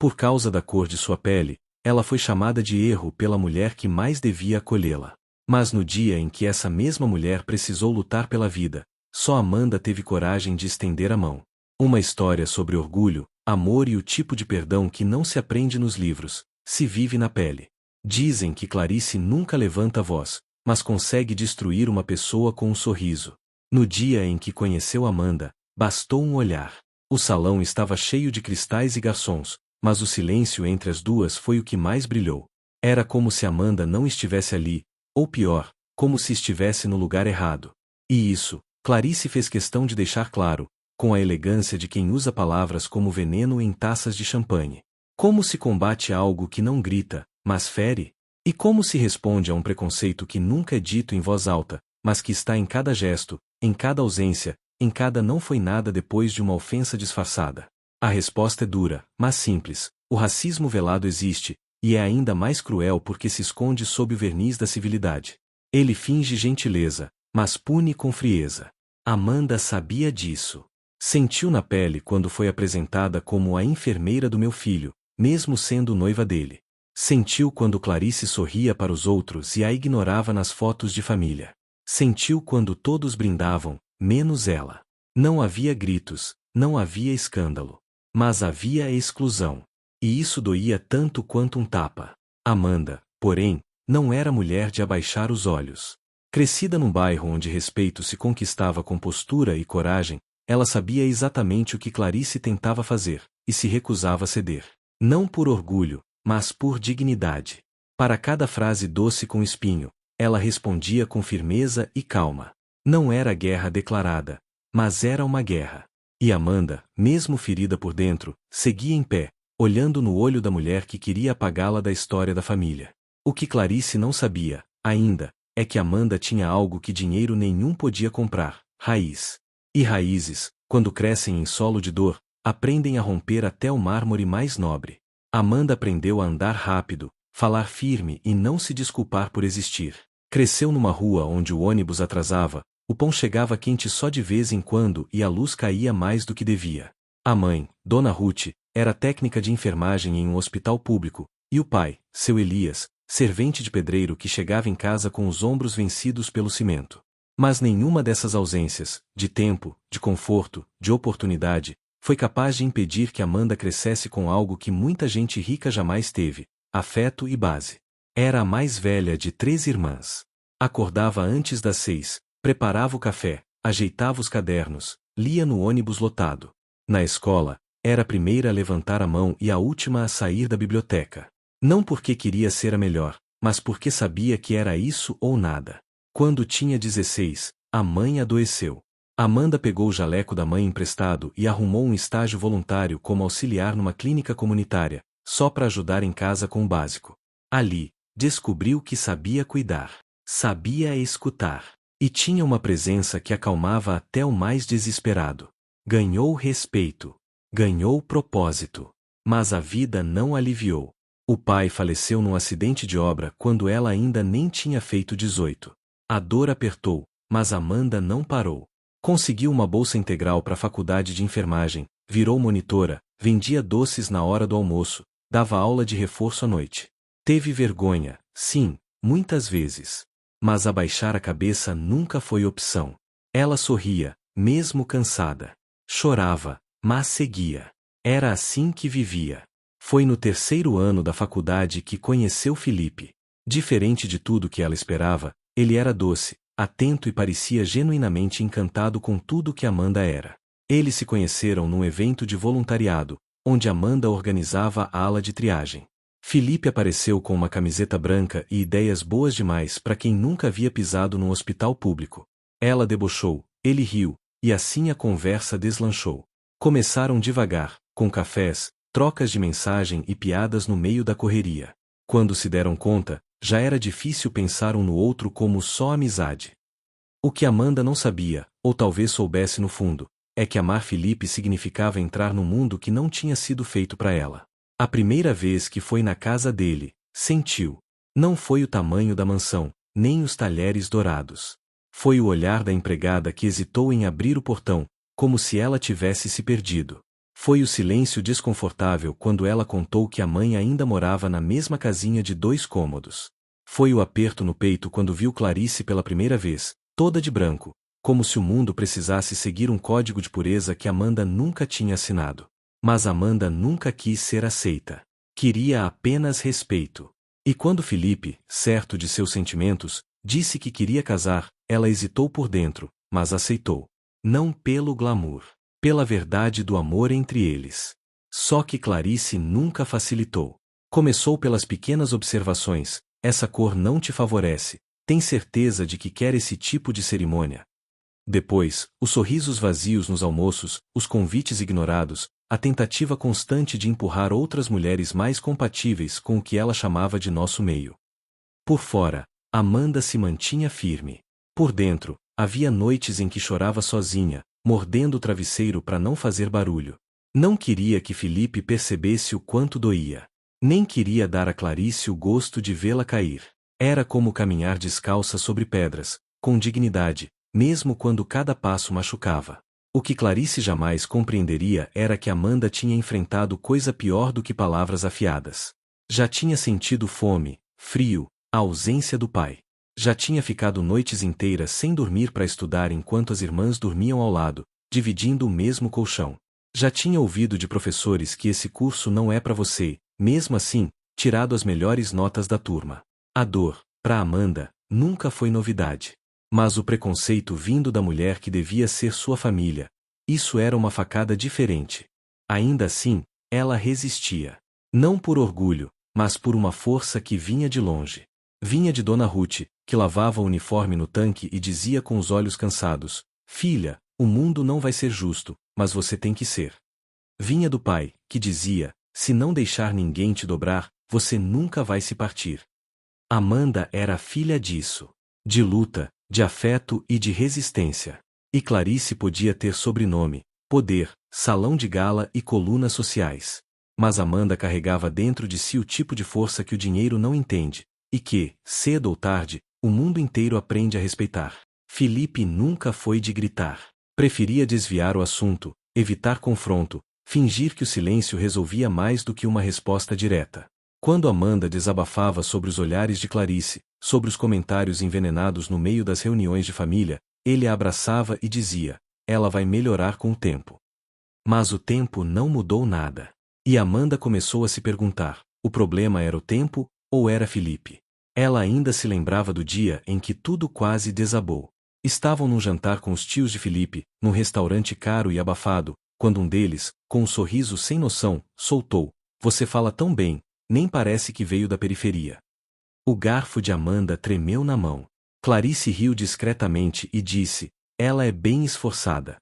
Por causa da cor de sua pele, ela foi chamada de erro pela mulher que mais devia acolhê-la. Mas no dia em que essa mesma mulher precisou lutar pela vida, só Amanda teve coragem de estender a mão. Uma história sobre orgulho, amor e o tipo de perdão que não se aprende nos livros, se vive na pele. Dizem que Clarice nunca levanta a voz, mas consegue destruir uma pessoa com um sorriso. No dia em que conheceu Amanda, bastou um olhar. O salão estava cheio de cristais e garçons, mas o silêncio entre as duas foi o que mais brilhou. Era como se Amanda não estivesse ali, ou pior, como se estivesse no lugar errado. E isso, Clarice fez questão de deixar claro, com a elegância de quem usa palavras como veneno em taças de champanhe. Como se combate algo que não grita, mas fere? E como se responde a um preconceito que nunca é dito em voz alta, mas que está em cada gesto, em cada ausência, em cada não foi nada depois de uma ofensa disfarçada? A resposta é dura, mas simples. O racismo velado existe, e é ainda mais cruel porque se esconde sob o verniz da civilidade. Ele finge gentileza, mas pune com frieza. Amanda sabia disso. Sentiu na pele quando foi apresentada como a enfermeira do meu filho, mesmo sendo noiva dele. Sentiu quando Clarice sorria para os outros e a ignorava nas fotos de família. Sentiu quando todos brindavam, menos ela. Não havia gritos, não havia escândalo. Mas havia exclusão. E isso doía tanto quanto um tapa. Amanda, porém, não era mulher de abaixar os olhos. Crescida num bairro onde respeito se conquistava com postura e coragem, ela sabia exatamente o que Clarice tentava fazer, e se recusava a ceder. Não por orgulho, mas por dignidade. Para cada frase doce com espinho, ela respondia com firmeza e calma. Não era guerra declarada, mas era uma guerra. E Amanda, mesmo ferida por dentro, seguia em pé, olhando no olho da mulher que queria apagá-la da história da família. O que Clarice não sabia, ainda, é que Amanda tinha algo que dinheiro nenhum podia comprar: raiz. E raízes, quando crescem em solo de dor, aprendem a romper até o mármore mais nobre. Amanda aprendeu a andar rápido, falar firme e não se desculpar por existir. Cresceu numa rua onde o ônibus atrasava, o pão chegava quente só de vez em quando e a luz caía mais do que devia. A mãe, Dona Ruth, era técnica de enfermagem em um hospital público, e o pai, seu Elias, servente de pedreiro que chegava em casa com os ombros vencidos pelo cimento. Mas nenhuma dessas ausências, de tempo, de conforto, de oportunidade, foi capaz de impedir que Amanda crescesse com algo que muita gente rica jamais teve: afeto e base. Era a mais velha de 3 irmãs. Acordava antes das 6, preparava o café, ajeitava os cadernos, lia no ônibus lotado. Na escola, era a primeira a levantar a mão e a última a sair da biblioteca. Não porque queria ser a melhor, mas porque sabia que era isso ou nada. Quando tinha 16, a mãe adoeceu. Amanda pegou o jaleco da mãe emprestado e arrumou um estágio voluntário como auxiliar numa clínica comunitária, só para ajudar em casa com o básico. Ali, descobriu que sabia cuidar, sabia escutar, e tinha uma presença que acalmava até o mais desesperado. Ganhou respeito, ganhou propósito. Mas a vida não aliviou. O pai faleceu num acidente de obra quando ela ainda nem tinha feito 18. A dor apertou, mas Amanda não parou. Conseguiu uma bolsa integral para a faculdade de enfermagem, virou monitora, vendia doces na hora do almoço, dava aula de reforço à noite. Teve vergonha, sim, muitas vezes. Mas abaixar a cabeça nunca foi opção. Ela sorria, mesmo cansada. Chorava, mas seguia. Era assim que vivia. Foi no 3º ano da faculdade que conheceu Felipe. Diferente de tudo que ela esperava, ele era doce, atento e parecia genuinamente encantado com tudo que Amanda era. Eles se conheceram num evento de voluntariado, onde Amanda organizava a ala de triagem. Felipe apareceu com uma camiseta branca e ideias boas demais para quem nunca havia pisado num hospital público. Ela debochou, ele riu, e assim a conversa deslanchou. Começaram devagar, com cafés, trocas de mensagem e piadas no meio da correria. Quando se deram conta, já era difícil pensar um no outro como só amizade. O que Amanda não sabia, ou talvez soubesse no fundo, é que amar Felipe significava entrar num mundo que não tinha sido feito para ela. A primeira vez que foi na casa dele, sentiu. Não foi o tamanho da mansão, nem os talheres dourados. Foi o olhar da empregada que hesitou em abrir o portão, como se ela tivesse se perdido. Foi o silêncio desconfortável quando ela contou que a mãe ainda morava na mesma casinha de 2 cômodos. Foi o aperto no peito quando viu Clarice pela primeira vez, toda de branco, como se o mundo precisasse seguir um código de pureza que Amanda nunca tinha assinado. Mas Amanda nunca quis ser aceita. Queria apenas respeito. E quando Felipe, certo de seus sentimentos, disse que queria casar, ela hesitou por dentro, mas aceitou. Não pelo glamour. Pela verdade do amor entre eles. Só que Clarice nunca facilitou. Começou pelas pequenas observações: essa cor não te favorece, tem certeza de que quer esse tipo de cerimônia? Depois, os sorrisos vazios nos almoços, os convites ignorados, a tentativa constante de empurrar outras mulheres mais compatíveis com o que ela chamava de nosso meio. Por fora, Amanda se mantinha firme. Por dentro, havia noites em que chorava sozinha, mordendo o travesseiro para não fazer barulho. Não queria que Felipe percebesse o quanto doía. Nem queria dar a Clarice o gosto de vê-la cair. Era como caminhar descalça sobre pedras, com dignidade, mesmo quando cada passo machucava. O que Clarice jamais compreenderia era que Amanda tinha enfrentado coisa pior do que palavras afiadas. Já tinha sentido fome, frio, a ausência do pai. Já tinha ficado noites inteiras sem dormir para estudar enquanto as irmãs dormiam ao lado, dividindo o mesmo colchão. Já tinha ouvido de professores que esse curso não é para você, mesmo assim, tirado as melhores notas da turma. A dor, para Amanda, nunca foi novidade. Mas o preconceito vindo da mulher que devia ser sua família, isso era uma facada diferente. Ainda assim, ela resistia. Não por orgulho, mas por uma força que vinha de longe. Vinha de Dona Ruth, que lavava o uniforme no tanque e dizia com os olhos cansados: filha, o mundo não vai ser justo, mas você tem que ser. Vinha do pai, que dizia: se não deixar ninguém te dobrar, você nunca vai se partir. Amanda era filha disso. De luta, de afeto e de resistência. E Clarice podia ter sobrenome, poder, salão de gala e colunas sociais. Mas Amanda carregava dentro de si o tipo de força que o dinheiro não entende, e que, cedo ou tarde, o mundo inteiro aprende a respeitar. Felipe nunca foi de gritar. Preferia desviar o assunto, evitar confronto, fingir que o silêncio resolvia mais do que uma resposta direta. Quando Amanda desabafava sobre os olhares de Clarice, sobre os comentários envenenados no meio das reuniões de família, ele a abraçava e dizia: ela vai melhorar com o tempo. Mas o tempo não mudou nada. E Amanda começou a se perguntar: o problema era o tempo, ou era Felipe? Ela ainda se lembrava do dia em que tudo quase desabou. Estavam num jantar com os tios de Felipe, num restaurante caro e abafado, quando um deles, com um sorriso sem noção, soltou: você fala tão bem, nem parece que veio da periferia. O garfo de Amanda tremeu na mão. Clarice riu discretamente e disse: ela é bem esforçada.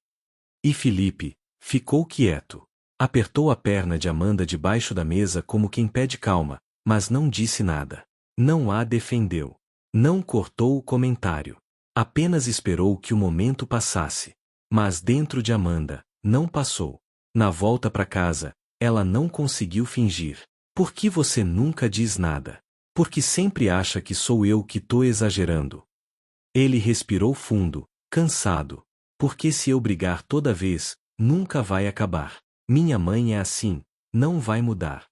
E Felipe ficou quieto. Apertou a perna de Amanda debaixo da mesa como quem pede calma, mas não disse nada. Não a defendeu. Não cortou o comentário. Apenas esperou que o momento passasse. Mas dentro de Amanda, não passou. Na volta para casa, ela não conseguiu fingir. Por que você nunca diz nada? Porque sempre acha que sou eu que tô exagerando. Ele respirou fundo, cansado. Porque se eu brigar toda vez, nunca vai acabar. Minha mãe é assim, não vai mudar.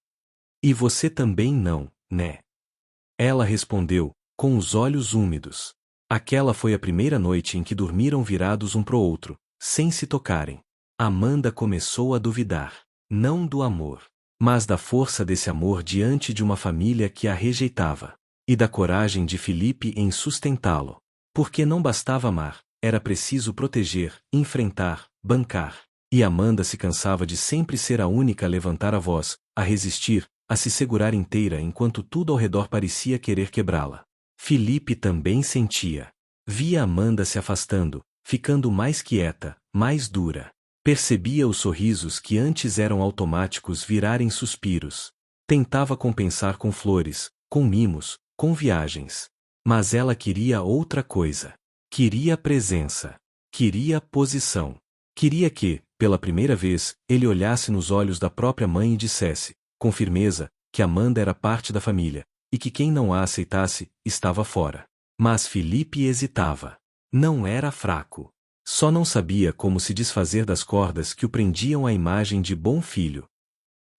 E você também não, né? Ela respondeu, com os olhos úmidos. Aquela foi a primeira noite em que dormiram virados um pro outro, sem se tocarem. Amanda começou a duvidar, não do amor, mas da força desse amor diante de uma família que a rejeitava. E da coragem de Felipe em sustentá-lo. Porque não bastava amar, era preciso proteger, enfrentar, bancar. E Amanda se cansava de sempre ser a única a levantar a voz, a resistir, a se segurar inteira enquanto tudo ao redor parecia querer quebrá-la. Felipe também sentia. Via Amanda se afastando, ficando mais quieta, mais dura. Percebia os sorrisos que antes eram automáticos virarem suspiros. Tentava compensar com flores, com mimos, com viagens. Mas ela queria outra coisa. Queria presença. Queria posição. Queria que, pela primeira vez, ele olhasse nos olhos da própria mãe e dissesse, com firmeza, que Amanda era parte da família, e que quem não a aceitasse, estava fora. Mas Felipe hesitava. Não era fraco. Só não sabia como se desfazer das cordas que o prendiam à imagem de bom filho.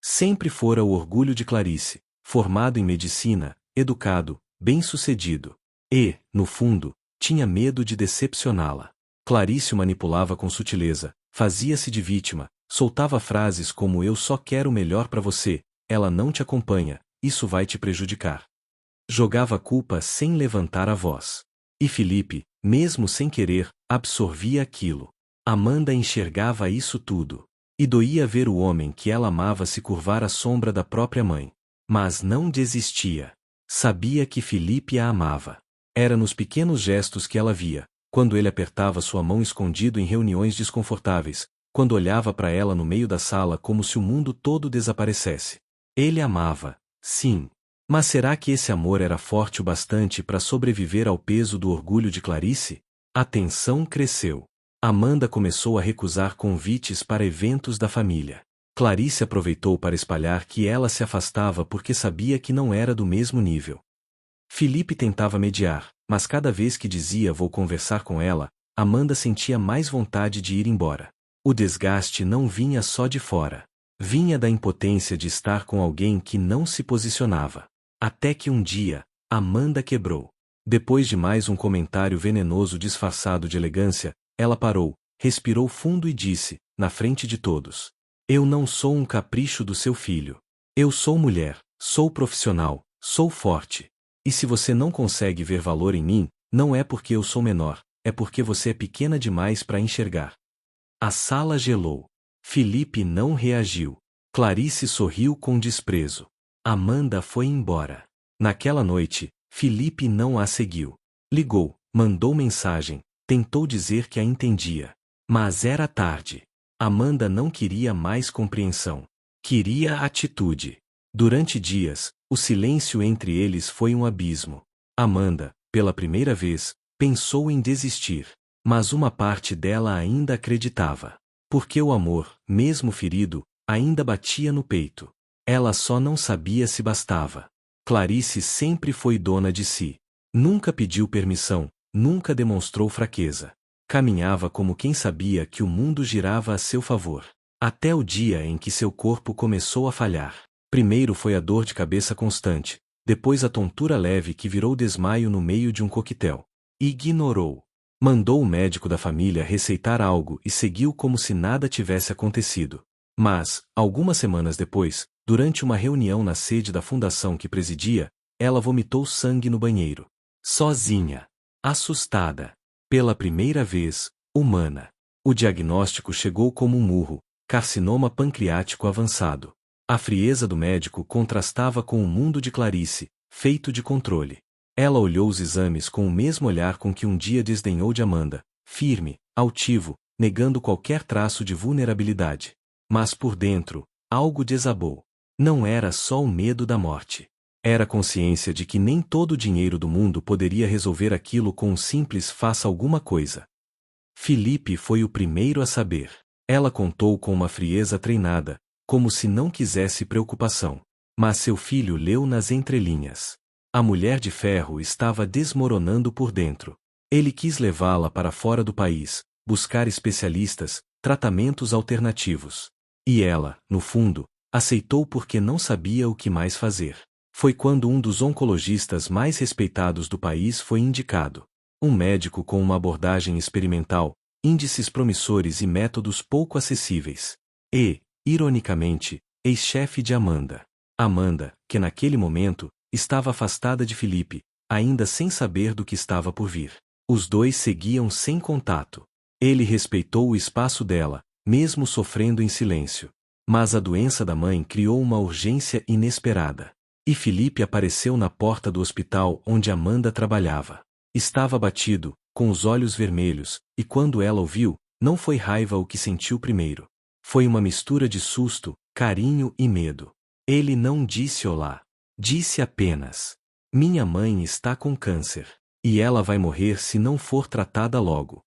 Sempre fora o orgulho de Clarice, formado em medicina, educado, bem-sucedido. E, no fundo, tinha medo de decepcioná-la. Clarice o manipulava com sutileza, fazia-se de vítima, soltava frases como "eu só quero o melhor para você, ela não te acompanha, isso vai te prejudicar". Jogava a culpa sem levantar a voz. E Felipe, mesmo sem querer, absorvia aquilo. Amanda enxergava isso tudo. E doía ver o homem que ela amava se curvar à sombra da própria mãe. Mas não desistia. Sabia que Felipe a amava. Era nos pequenos gestos que ela via, quando ele apertava sua mão escondido em reuniões desconfortáveis, quando olhava para ela no meio da sala como se o mundo todo desaparecesse. Ele amava, sim. Mas será que esse amor era forte o bastante para sobreviver ao peso do orgulho de Clarice? A tensão cresceu. Amanda começou a recusar convites para eventos da família. Clarice aproveitou para espalhar que ela se afastava porque sabia que não era do mesmo nível. Felipe tentava mediar, mas cada vez que dizia "vou conversar com ela", Amanda sentia mais vontade de ir embora. O desgaste não vinha só de fora. Vinha da impotência de estar com alguém que não se posicionava. Até que um dia, Amanda quebrou. Depois de mais um comentário venenoso disfarçado de elegância, ela parou, respirou fundo e disse, na frente de todos: "Eu não sou um capricho do seu filho. Eu sou mulher, sou profissional, sou forte. E se você não consegue ver valor em mim, não é porque eu sou menor, é porque você é pequena demais para enxergar". A sala gelou. Felipe não reagiu. Clarice sorriu com desprezo. Amanda foi embora. Naquela noite, Felipe não a seguiu. Ligou, mandou mensagem, tentou dizer que a entendia. Mas era tarde. Amanda não queria mais compreensão. Queria atitude. Durante dias, o silêncio entre eles foi um abismo. Amanda, pela primeira vez, pensou em desistir. Mas uma parte dela ainda acreditava. Porque o amor, mesmo ferido, ainda batia no peito. Ela só não sabia se bastava. Clarice sempre foi dona de si. Nunca pediu permissão, nunca demonstrou fraqueza. Caminhava como quem sabia que o mundo girava a seu favor. Até o dia em que seu corpo começou a falhar. Primeiro foi a dor de cabeça constante, depois a tontura leve que virou desmaio no meio de um coquetel. Ignorou. Mandou o médico da família receitar algo e seguiu como se nada tivesse acontecido. Mas, algumas semanas depois, durante uma reunião na sede da fundação que presidia, ela vomitou sangue no banheiro. Sozinha. Assustada. Pela primeira vez, humana. O diagnóstico chegou como um murro: carcinoma pancreático avançado. A frieza do médico contrastava com o mundo de Clarice, feito de controle. Ela olhou os exames com o mesmo olhar com que um dia desdenhou de Amanda, firme, altivo, negando qualquer traço de vulnerabilidade. Mas por dentro, algo desabou. Não era só o medo da morte. Era a consciência de que nem todo o dinheiro do mundo poderia resolver aquilo com um simples "faça alguma coisa". Felipe foi o primeiro a saber. Ela contou com uma frieza treinada, como se não quisesse preocupação. Mas seu filho leu nas entrelinhas. A mulher de ferro estava desmoronando por dentro. Ele quis levá-la para fora do país, buscar especialistas, tratamentos alternativos. E ela, no fundo, aceitou porque não sabia o que mais fazer. Foi quando um dos oncologistas mais respeitados do país foi indicado. Um médico com uma abordagem experimental, índices promissores e métodos pouco acessíveis. E, ironicamente, ex-chefe de Amanda. Amanda, que naquele momento, estava afastada de Felipe, ainda sem saber do que estava por vir. Os dois seguiam sem contato. Ele respeitou o espaço dela, mesmo sofrendo em silêncio. Mas a doença da mãe criou uma urgência inesperada. E Felipe apareceu na porta do hospital onde Amanda trabalhava. Estava abatido, com os olhos vermelhos, e quando ela o viu, não foi raiva o que sentiu primeiro. Foi uma mistura de susto, carinho e medo. Ele não disse olá. Disse apenas: "Minha mãe está com câncer. E ela vai morrer se não for tratada logo".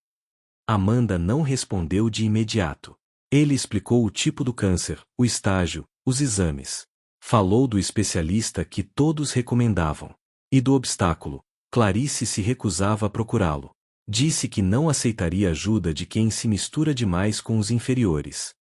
Amanda não respondeu de imediato. Ele explicou o tipo do câncer, o estágio, os exames. Falou do especialista que todos recomendavam. E do obstáculo: Clarice se recusava a procurá-lo. Disse que não aceitaria ajuda de quem se mistura demais com os inferiores.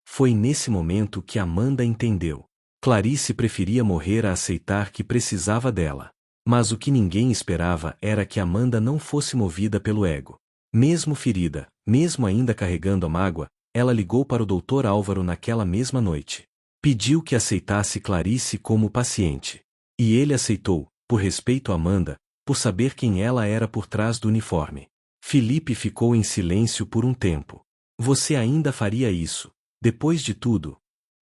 Foi nesse momento que Amanda entendeu. Clarice preferia morrer a aceitar que precisava dela. Mas o que ninguém esperava era que Amanda não fosse movida pelo ego. Mesmo ferida, mesmo ainda carregando a mágoa, ela ligou para o Dr. Álvaro naquela mesma noite. Pediu que aceitasse Clarice como paciente. E ele aceitou, por respeito a Amanda, por saber quem ela era por trás do uniforme. Felipe ficou em silêncio por um tempo. Você ainda faria isso, depois de tudo?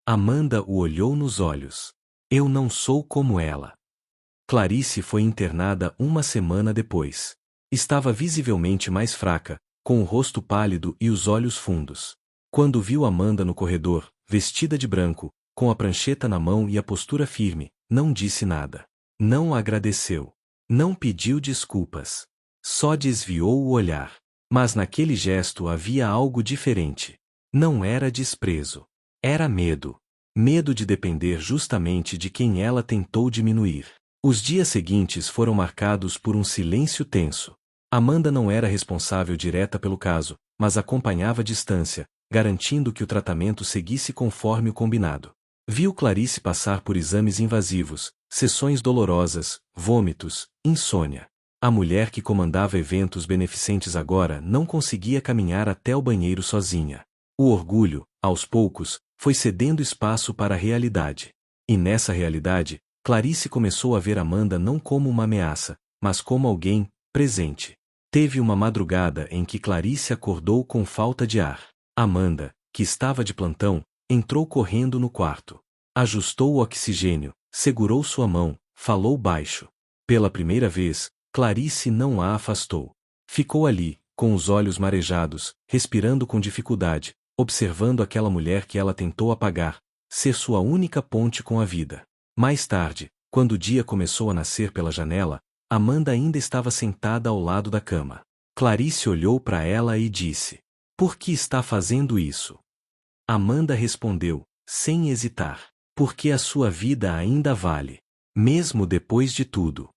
Amanda o olhou nos olhos. Eu não sou como ela. Clarice foi internada uma semana depois. Estava visivelmente mais fraca, com o rosto pálido e os olhos fundos. Quando viu Amanda no corredor, vestida de branco, com a prancheta na mão e a postura firme, não disse nada. Não agradeceu. Não pediu desculpas. Só desviou o olhar. Mas naquele gesto havia algo diferente. Não era desprezo. Era medo. Medo de depender justamente de quem ela tentou diminuir. Os dias seguintes foram marcados por um silêncio tenso. Amanda não era responsável direta pelo caso, mas acompanhava à distância, garantindo que o tratamento seguisse conforme o combinado. Viu Clarice passar por exames invasivos, sessões dolorosas, vômitos, insônia. A mulher que comandava eventos beneficentes agora não conseguia caminhar até o banheiro sozinha. O orgulho, aos poucos, foi cedendo espaço para a realidade. E nessa realidade, Clarice começou a ver Amanda não como uma ameaça, mas como alguém, presente. Teve uma madrugada em que Clarice acordou com falta de ar. Amanda, que estava de plantão, entrou correndo no quarto. Ajustou o oxigênio, segurou sua mão, falou baixo. Pela primeira vez, Clarice não a afastou. Ficou ali, com os olhos marejados, respirando com dificuldade, observando aquela mulher que ela tentou apagar, ser sua única ponte com a vida. Mais tarde, quando o dia começou a nascer pela janela, Amanda ainda estava sentada ao lado da cama. Clarice olhou para ela e disse: "Por que está fazendo isso?" Amanda respondeu, sem hesitar: "Porque a sua vida ainda vale. Mesmo depois de tudo."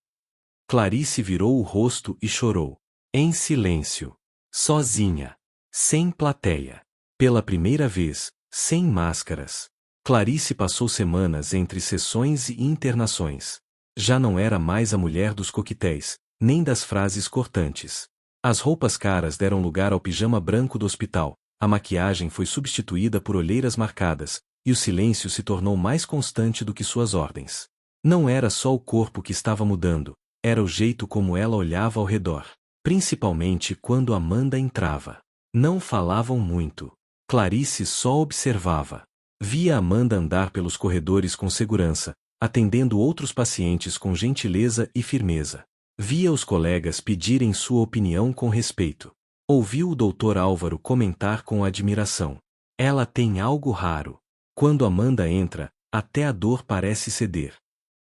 Clarice virou o rosto e chorou. Em silêncio. Sozinha. Sem plateia. Pela primeira vez, sem máscaras. Clarice passou semanas entre sessões e internações. Já não era mais a mulher dos coquetéis, nem das frases cortantes. As roupas caras deram lugar ao pijama branco do hospital, a maquiagem foi substituída por olheiras marcadas, e o silêncio se tornou mais constante do que suas ordens. Não era só o corpo que estava mudando, era o jeito como ela olhava ao redor. Principalmente quando Amanda entrava. Não falavam muito. Clarice só observava. Via Amanda andar pelos corredores com segurança, atendendo outros pacientes com gentileza e firmeza. Via os colegas pedirem sua opinião com respeito. Ouviu o Dr. Álvaro comentar com admiração: "Ela tem algo raro." Quando Amanda entra, até a dor parece ceder.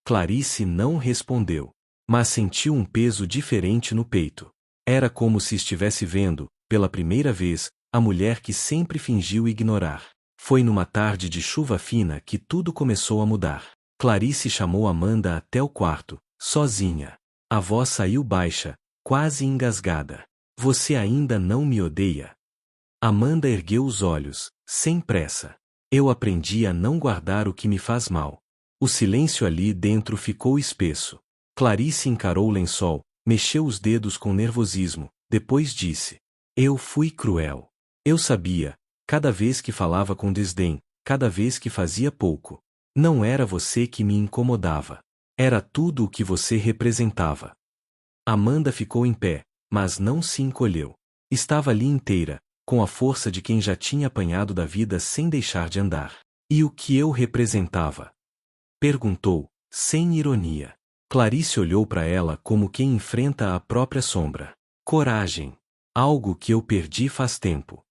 Clarice não respondeu, mas sentiu um peso diferente no peito. Era como se estivesse vendo, pela primeira vez, a mulher que sempre fingiu ignorar. Foi numa tarde de chuva fina que tudo começou a mudar. Clarice chamou Amanda até o quarto, sozinha. A voz saiu baixa, quase engasgada. "Você ainda não me odeia?" Amanda ergueu os olhos, sem pressa. "Eu aprendi a não guardar o que me faz mal." O silêncio ali dentro ficou espesso. Clarice encarou o lençol, mexeu os dedos com nervosismo, depois disse: "Eu fui cruel. Eu sabia, cada vez que falava com desdém, cada vez que fazia pouco. Não era você que me incomodava. Era tudo o que você representava." Amanda ficou em pé, mas não se encolheu. Estava ali inteira, com a força de quem já tinha apanhado da vida sem deixar de andar. "E o que eu representava?" perguntou, sem ironia. Clarice olhou para ela como quem enfrenta a própria sombra. "Coragem. Algo que eu perdi faz tempo."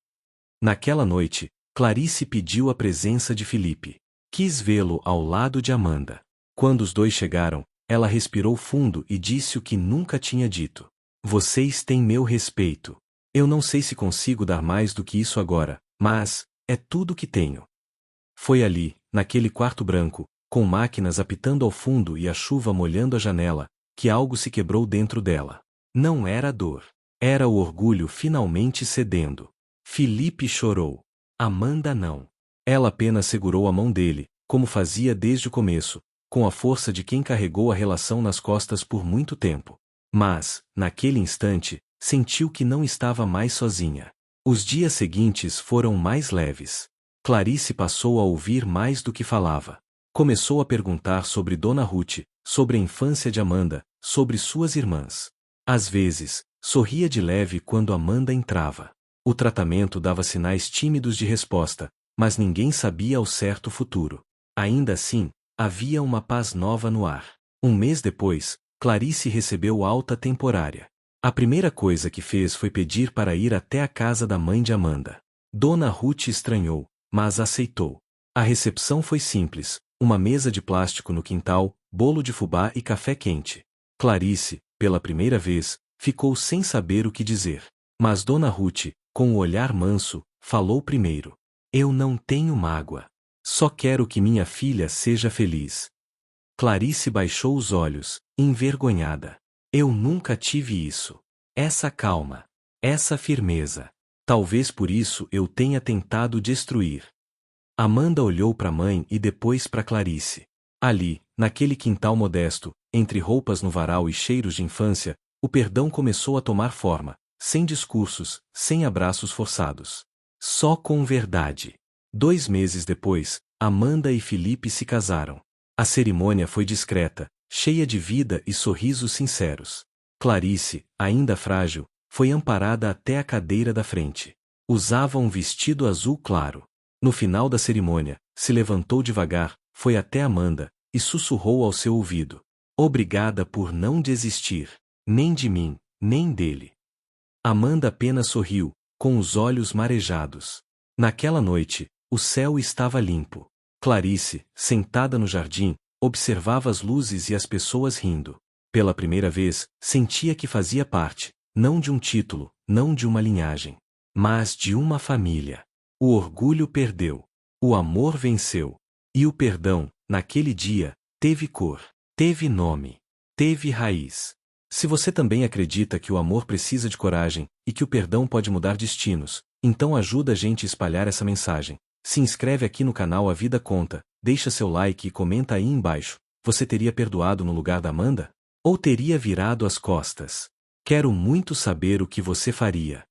Naquela noite, Clarice pediu a presença de Felipe. Quis vê-lo ao lado de Amanda. Quando os dois chegaram, ela respirou fundo e disse o que nunca tinha dito: "Vocês têm meu respeito. Eu não sei se consigo dar mais do que isso agora, mas é tudo que tenho." Foi ali, naquele quarto branco, com máquinas apitando ao fundo e a chuva molhando a janela, que algo se quebrou dentro dela. Não era dor. Era o orgulho finalmente cedendo. Felipe chorou. Amanda não. Ela apenas segurou a mão dele, como fazia desde o começo, com a força de quem carregou a relação nas costas por muito tempo. Mas, naquele instante, sentiu que não estava mais sozinha. Os dias seguintes foram mais leves. Clarice passou a ouvir mais do que falava. Começou a perguntar sobre Dona Ruth, sobre a infância de Amanda, sobre suas irmãs. Às vezes, sorria de leve quando Amanda entrava. O tratamento dava sinais tímidos de resposta, mas ninguém sabia ao certo o futuro. Ainda assim, havia uma paz nova no ar. Um mês depois, Clarice recebeu alta temporária. A primeira coisa que fez foi pedir para ir até a casa da mãe de Amanda. Dona Ruth estranhou, mas aceitou. A recepção foi simples, uma mesa de plástico no quintal, bolo de fubá e café quente. Clarice, pela primeira vez, ficou sem saber o que dizer. Mas Dona Ruth, com o olhar manso, falou primeiro. Eu não tenho mágoa. Só quero que minha filha seja feliz. Clarice baixou os olhos, envergonhada. Eu nunca tive isso. Essa calma. Essa firmeza. Talvez por isso eu tenha tentado destruir. Amanda olhou para a mãe e depois para Clarice. Ali, naquele quintal modesto, entre roupas no varal e cheiros de infância, o perdão começou a tomar forma, sem discursos, sem abraços forçados. Só com verdade. 2 meses depois, Amanda e Felipe se casaram. A cerimônia foi discreta, cheia de vida e sorrisos sinceros. Clarice, ainda frágil, foi amparada até a cadeira da frente. Usava um vestido azul claro. No final da cerimônia, se levantou devagar, foi até Amanda, e sussurrou ao seu ouvido. Obrigada por não desistir, nem de mim, nem dele. Amanda apenas sorriu, com os olhos marejados. Naquela noite, o céu estava limpo. Clarice, sentada no jardim, observava as luzes e as pessoas rindo. Pela primeira vez, sentia que fazia parte, não de um título, não de uma linhagem, mas de uma família. O orgulho perdeu. O amor venceu. E o perdão, naquele dia, teve cor, teve nome, teve raiz. Se você também acredita que o amor precisa de coragem, e que o perdão pode mudar destinos, então ajuda a gente a espalhar essa mensagem. Se inscreve aqui no canal A Vida Conta, deixa seu like e comenta aí embaixo. Você teria perdoado no lugar da Amanda? Ou teria virado as costas? Quero muito saber o que você faria.